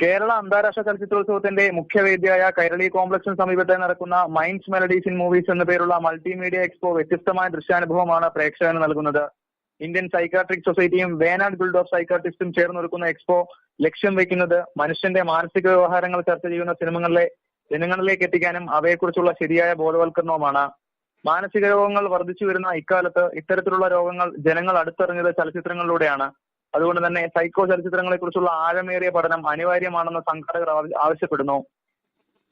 കേരള അന്താരാഷ്ട്ര ചലച്ചിത്രോത്സവത്തിന്റെ മുഖ്യവേദിയായ കൈരളി കോംപ്ലക്സിന് സമീപത്തായി നടക്കുന്ന മൈൻഡ്സ് മെലഡീസ് ഇൻ മൂവീസ് എന്ന പേരുള്ള മൾട്ടിമീഡിയ എക്സ്പോ വ്യത്യസ്തമായ ദൃശ്യാനുഭവമാണ് പ്രേക്ഷകന് നൽകുന്നത്. ഇന്ത്യൻ സൈക്കാട്രിക് സൊസൈറ്റിയും വേനാഡ് ഗിൽഡ് ഓഫ് സൈക്കാട്രിസ്റ്റും ചേർന്നൊരുക്കുന്ന എക്സ്പോ ലക്ഷ്യം വയ്ക്കുന്നത് മനുഷ്യന്റെ മാനസിക വ്യവഹാരങ്ങൾ ചർച്ച ചെയ്യുന്ന സിനിമകളിലെ ജനങ്ങളിലേക്ക് എത്തിക്കാനും അവയെക്കുറിച്ചുള്ള ശരിയായ ബോധവൽക്കരണവുമാണ്. മാനസിക രോഗങ്ങൾ വർദ്ധിച്ചു വരുന്ന ഇക്കാലത്ത് ഇത്തരത്തിലുള്ള രോഗങ്ങൾ ജനങ്ങൾ അടുത്തറിഞ്ഞത് ചലച്ചിത്രങ്ങളിലൂടെയാണ്. അതുകൊണ്ട് തന്നെ സൈക്കോ ചലച്ചിത്രങ്ങളെ കുറിച്ചുള്ള ആഴമേറിയ പഠനം അനിവാര്യമാണെന്ന് സംഘാടകർ ആവശ്യപ്പെടുന്നു.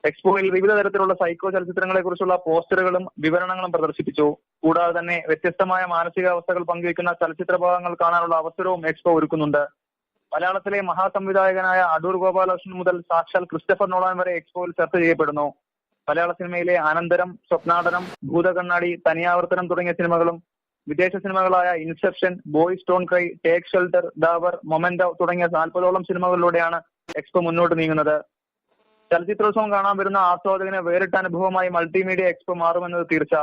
എക്സ്പോയിൽ വിവിധ തരത്തിലുള്ള സൈക്കോ ചലച്ചിത്രങ്ങളെ കുറിച്ചുള്ള പോസ്റ്ററുകളും വിവരണങ്ങളും പ്രദർശിപ്പിച്ചു. കൂടാതെ തന്നെ വ്യത്യസ്തമായ മാനസികാവസ്ഥകൾ പങ്കുവയ്ക്കുന്ന ചലച്ചിത്ര ഭാഗങ്ങൾ കാണാനുള്ള അവസരവും എക്സ്പോ ഒരുക്കുന്നുണ്ട്. മലയാളത്തിലെ മഹാസംവിധായകനായ അടൂർ ഗോപാലകൃഷ്ണൻ മുതൽ സാക്ഷാൽ ക്രിസ്റ്റഫർ നോളാൻ വരെ എക്സ്പോയിൽ ചർച്ച ചെയ്യപ്പെടുന്നു. മലയാള സിനിമയിലെ അനന്തരം, സ്വപ്നാടനം, ഭൂതകണ്ണാടി, തനിയാവർത്തനം തുടങ്ങിയ സിനിമകളും വിദേശ സിനിമകളായ Inception, boys don't cry, take shelter, ഡാവർ, മൊമെന്റോ തുടങ്ങിയ 40ഓളം സിനിമകളിലൂടെയാണ് എക്സ്പോ മുന്നോട്ട് നീങ്ങുന്നത്. ചലച്ചിത്രോത്സവം കാണാൻ വരുന്ന ആസ്വാദകന് വേറിട്ട അനുഭവമായി മൾട്ടിമീഡിയ എക്സ്പോ മാറുമെന്നത് തീർച്ച.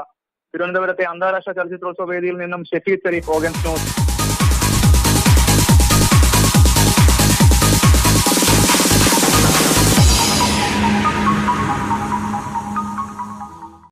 തിരുവനന്തപുരത്തെ അന്താരാഷ്ട്ര ചലച്ചിത്രോത്സവ വേദിയിൽ നിന്നും ഷെഫീദ് ഷരീഫ്, ഓഗൻസ് ന്യൂസ്.